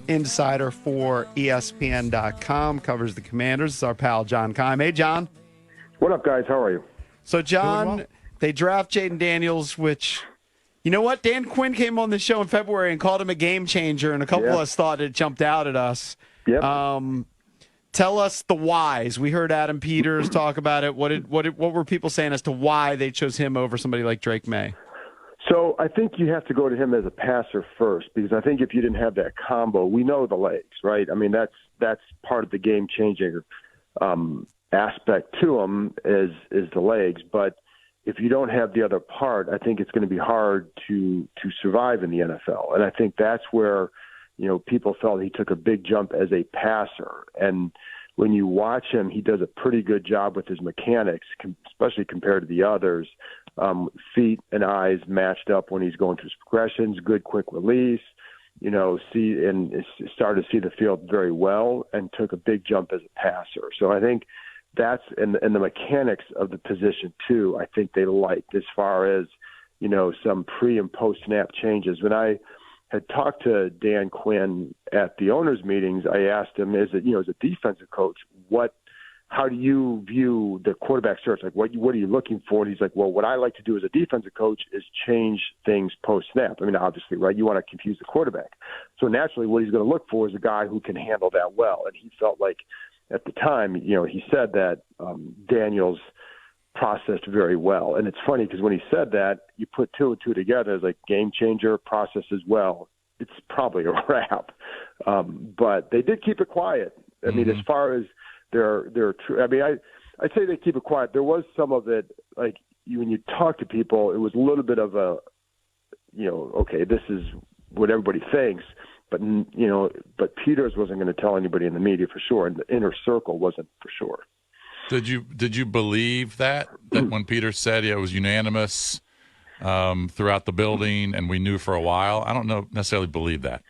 insider for ESPN.com, covers the Commanders. It's our pal, John Keim. Hey, John. What up, guys? How are you? So, John, they draft Jayden Daniels, which, you know what? Dan Quinn came on the show in February and called him a game changer, and a couple of us thought it jumped out at us. Yep. Tell us the whys. We heard Adam Peters talk about it. What were people saying as to why they chose him over somebody like Drake May? So I think you have to go to him as a passer first, because I think if you didn't have that combo, we know the legs, right? I mean, that's part of the game-changing aspect to him is the legs. But if you don't have the other part, I think it's going to be hard to survive in the NFL. And I think that's where, people felt he took a big jump as a passer. And when you watch him, he does a pretty good job with his mechanics, especially compared to the others. Feet and eyes matched up when he's going through his progressions, good quick release, started to see the field very well and took a big jump as a passer. So I think that's and the mechanics of the position too, I think they liked as far as, some pre and post snap changes. When I had talked to Dan Quinn at the owners meetings, I asked him, as a defensive coach, how do you view the quarterback search? Like, what are you looking for? And he's like, well, what I like to do as a defensive coach is change things post-snap. I mean, obviously, right, you want to confuse the quarterback. So naturally, what he's going to look for is a guy who can handle that well. And he felt like at the time, he said that Daniels processed very well. And it's funny because when he said that, you put two and two together as like game changer, processes well. It's probably a wrap. But they did keep it quiet. I mean, as far as they're true. I mean, I'd say they keep it quiet. There was some of it, like when you talk to people, it was a little bit of a, okay, this is what everybody thinks, but Peters wasn't going to tell anybody in the media for sure, and the inner circle wasn't for sure. Did you believe that when Peters said it was unanimous throughout the building and we knew for a while? I don't necessarily believe that.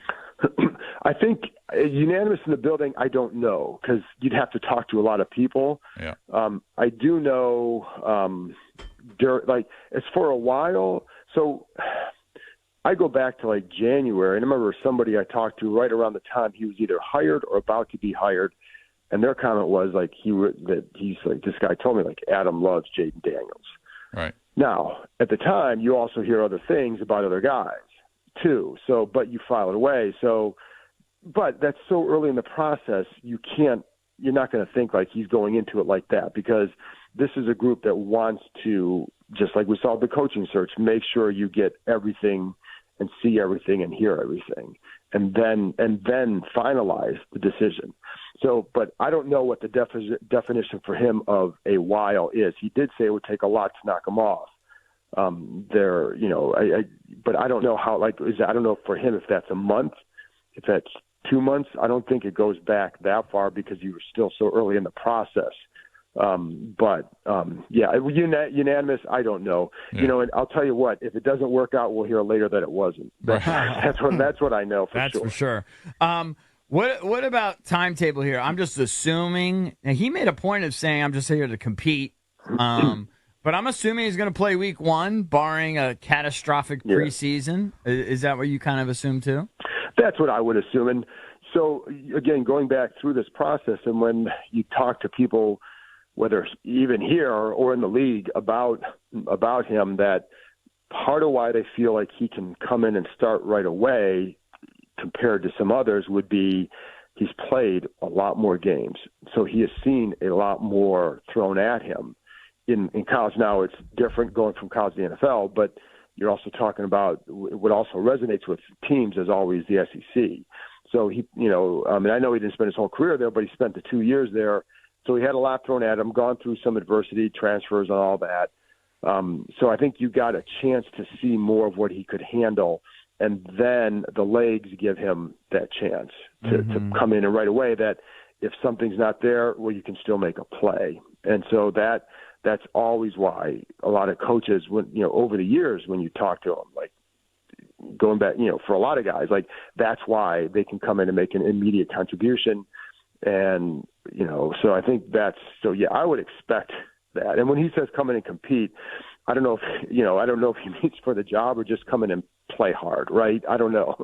I think unanimous in the building, I don't know, because you'd have to talk to a lot of people. Yeah. I do know, as for a while, so I go back to like January, and I remember somebody I talked to right around the time he was either hired or about to be hired, and their comment was like he's like, this guy told me like Adam loves Jayden Daniels. Right. Now, at the time, you also hear other things about other guys too. So, but you file it away. So. But that's so early in the process, you're not going to think like he's going into it like that, because this is a group that wants to, just like we saw the coaching search, make sure you get everything and see everything and hear everything, and then finalize the decision. So, but I don't know what the definition for him of a while is. He did say it would take a lot to knock him off. But I don't know how, I don't know for him if that's a month, if that's 2 months. I don't think it goes back that far because you were still so early in the process. Unanimous, I don't know. Yeah. And I'll tell you what, if it doesn't work out, we'll hear later that it wasn't. That's what I know for That's sure. for sure. What about timetable here? I'm just assuming, and he made a point of saying I'm just here to compete. But I'm assuming he's going to play week 1, barring a catastrophic preseason. Is that what you kind of assume too? That's what I would assume. And so, again, going back through this process, and when you talk to people, whether even here or in the league, about him, that part of why they feel like he can come in and start right away compared to some others would be he's played a lot more games. So he has seen a lot more thrown at him. In college now, it's different going from college to the NFL, but you're also talking about what also resonates with teams is always the SEC. So he, I know he didn't spend his whole career there, but he spent the 2 years there. So he had a lot thrown at him, gone through some adversity, transfers and all that. So I think you got a chance to see more of what he could handle. And then the legs give him that chance to come in and right away that if something's not there, well, you can still make a play. And so that's always why a lot of coaches, over the years when you talk to them, like going back, for a lot of guys, like that's why they can come in and make an immediate contribution. And, so I think I would expect that. And when he says come in and compete, I don't know if he meets for the job or just come in and play hard, right? I don't know.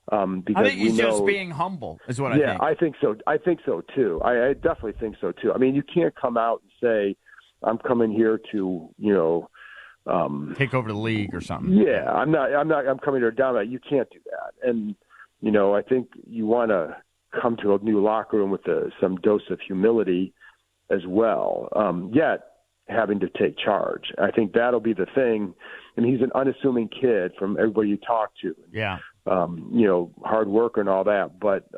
Because I think he's just being humble, is what I think. Yeah, I think so. I think so too. I definitely think so too. I mean, you can't come out and say, "I'm coming here to," take over the league or something. Yeah, I'm coming here to dominate. You can't do that. And I think you want to come to a new locker room with some dose of humility as well. Yet having to take charge. I think that'll be the thing. And he's an unassuming kid from everybody you talk to. Yeah. Hard worker and all that. But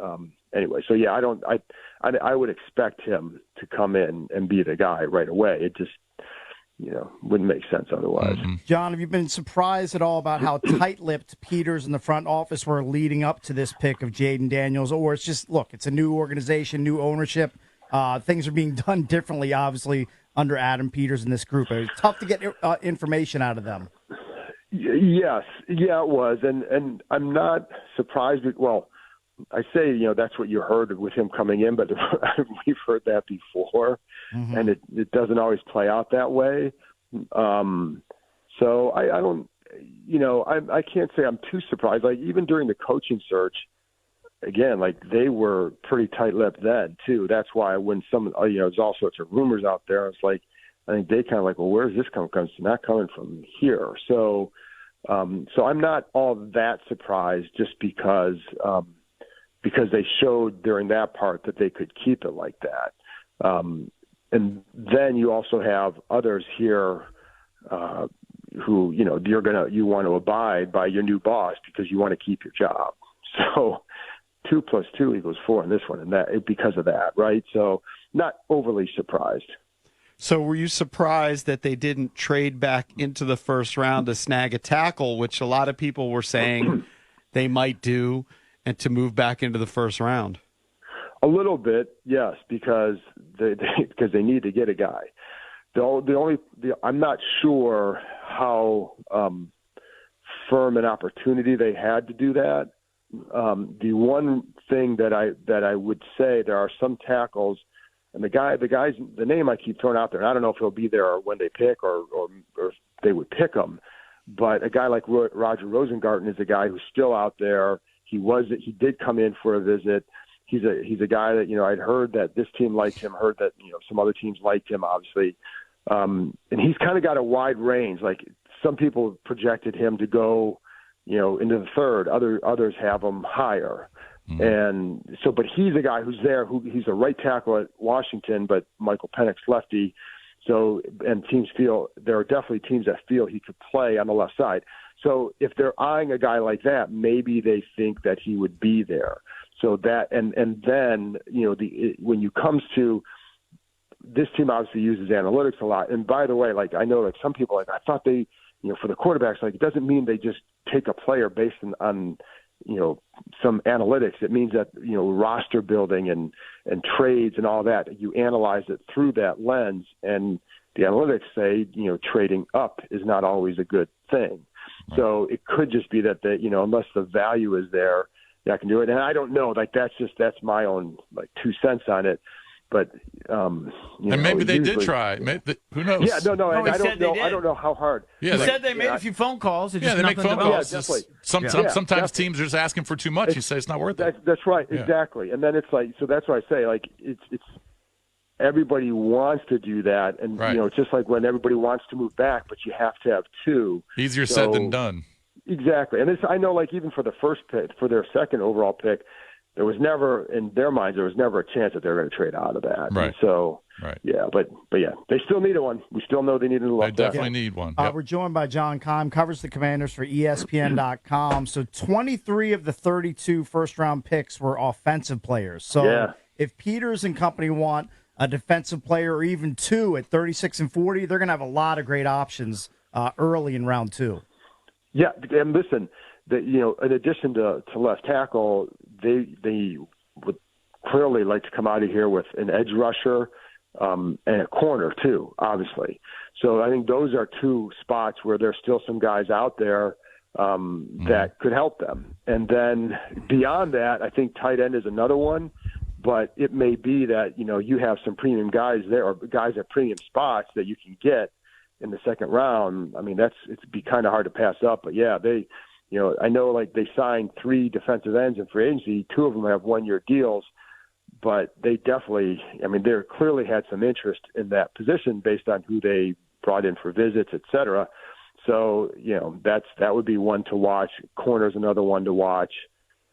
anyway, so yeah, I would expect him to come in and be the guy right away. It just, wouldn't make sense otherwise. Mm-hmm. John, have you been surprised at all about how tight-lipped Peters in the front office were leading up to this pick of Jayden Daniels? Or it's just, look, it's a new organization, new ownership. Things are being done differently, obviously, under Adam Peters in this group. It was tough to get information out of them. Yes. Yeah, it was. And I'm not surprised. Well, I say, that's what you heard with him coming in, but we've heard that before, and it doesn't always play out that way. So I don't, I can't say I'm too surprised. Like, even during the coaching search, again, like, they were pretty tight-lipped then too. That's why when there's all sorts of rumors out there, it's like, I think they kind of like, well, where's this coming from? It's not coming from here. So I'm not all that surprised just because they showed during that part that they could keep it like that. And then you also have others here who, you want to abide by your new boss because you want to keep your job. So 2 + 2 = 4 in this one, and that because of that, right? So not overly surprised. So were you surprised that they didn't trade back into the first round to snag a tackle, which a lot of people were saying they might do, and to move back into the first round? A little bit, yes, because they need to get a guy. I'm not sure how firm an opportunity they had to do that. The one thing that I would say, there are some tackles, and the name I keep throwing out there, and I don't know if he'll be there when they pick or if they would pick him, but a guy like Roger Rosengarten is a guy who's still out there. He did come in for a visit. He's a guy that, I'd heard that this team liked him, heard that, some other teams liked him, obviously. And he's kind of got a wide range. Like, some people projected him to go, into the third. Others have him higher. Mm-hmm. And so, but he's a guy who's there, he's a right tackle at Washington, but Michael Penix lefty. So, and there are definitely teams that feel he could play on the left side. So if they're eyeing a guy like that, maybe they think that he would be there. So that, and then, when you comes to this team, obviously uses analytics a lot. And by the way, like, I know, like, some people, like, I thought they, for the quarterbacks, like, it doesn't mean they just take a player based on some analytics. It means that, roster building and trades and all that, you analyze it through that lens. And the analytics say, trading up is not always a good thing. Right. So it could just be that unless the value is there, I can do it. And I don't know, like, that's my own, like, 2 cents on it. But and maybe they did try. Who knows? Yeah, no. And I don't know. I don't know how hard. Yeah, they said they made a few phone calls. They make phone calls. Yeah, sometimes teams are just asking for too much. You say it's not worth it. That's right, exactly. And then it's like, so that's why I say, like, it's everybody wants to do that, and it's just like when everybody wants to move back, but you have to have two. Easier said than done. Exactly, and I know, like, even for the first pick, for their second overall pick, there was never, in their minds, there was never a chance that they were going to trade out of that. Right. And so, yeah, but yeah, they still needed one. We still know they needed a left. They definitely need one. Yep. We're joined by John Keim, covers the Commanders for ESPN.com. So 23 of the 32 first-round picks were offensive players. So if Peters and company want a defensive player or even two at 36 and 40, they're going to have a lot of great options early in round two. Yeah, and listen, in addition to left tackle, they would clearly like to come out of here with an edge rusher and a corner too, obviously. So I think those are two spots where there's still some guys out there that could help them. And then beyond that, I think tight end is another one. But it may be that, you have some premium guys there or guys at premium spots that you can get in the second round, I mean, it'd be kind of hard to pass up. But yeah, I know like they signed 3 defensive ends in free agency. 2 of them have 1-year deals, but they definitely, I mean, they clearly had some interest in that position based on who they brought in for visits, et cetera. So, that would be one to watch. Corner's another one to watch,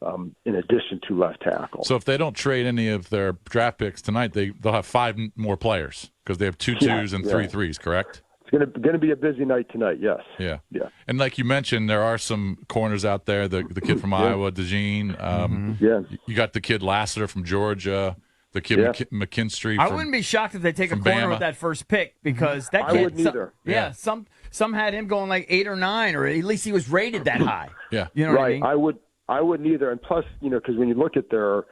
in addition to left tackle. So if they don't trade any of their draft picks tonight, they'll have 5 more players because they have 2 twos and 3 threes, correct? It's going to be a busy night tonight, yes. Yeah. And like you mentioned, there are some corners out there. The kid from Iowa, DeJean. You got the kid Lassiter from Georgia. The kid McKinstry. I wouldn't be shocked if they take a corner with that first pick because that kid. I wouldn't either. Some had him going like 8 or 9, or at least he was rated that high. Yeah, you know what I mean? I wouldn't either. And plus, because when you look at the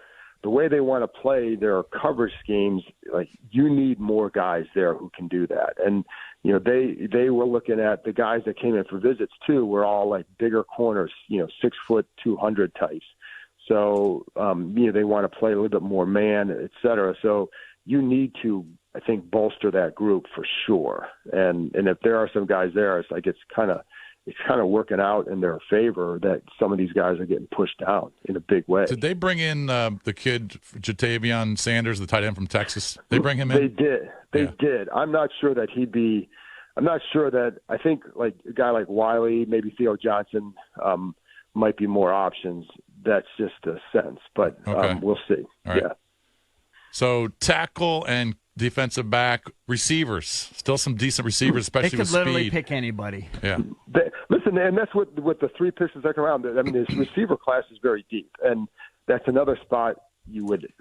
way they want to play their coverage schemes, like you need more guys there who can do that. And they were looking at the guys that came in for visits too. Were all like bigger corners, 6 foot 200 types. So, they want to play a little bit more man, et cetera. So you need to, I think, bolster that group for sure. And if there are some guys there, it's like it's kind of working out in their favor that some of these guys are getting pushed down in a big way. Did they bring in the kid Jatavion Sanders, the tight end from Texas? They bring him in? They did. They did. I'm not sure that I think like a guy like Wiley, maybe Theo Johnson, might be more options. That's just a sense, but we'll see. All right. Yeah. So tackle and defensive back, receivers, still some decent receivers, especially with speed. They could literally pick anybody. Yeah. Listen, and that's what with the 3 picks in the second round. I mean, this receiver class is very deep, and that's another spot you would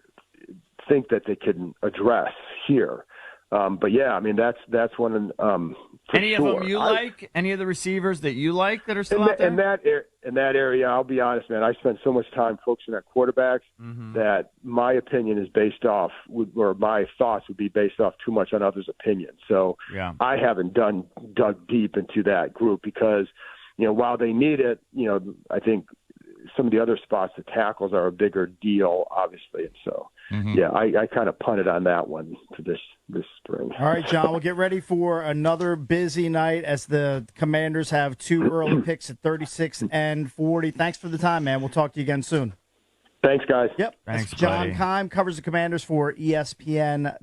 think that they can address here. But yeah, I mean that's one. Any of them you like? Any of the receivers that you like that are still out there? In that area, I'll be honest, man. I spend so much time focusing on quarterbacks that my opinion is based off, or my thoughts would be based off too much on others' opinions. So I haven't dug deep into that group because, while they need it, I think some of the other spots, the tackles are a bigger deal, obviously. And so, I kind of punted on that one for this spring. All right, John, we'll get ready for another busy night as the Commanders have 2 early picks at 36 and 40. Thanks for the time, man. We'll talk to you again soon. Thanks, guys. Yep. Thanks, John buddy. Keim covers the Commanders for ESPN.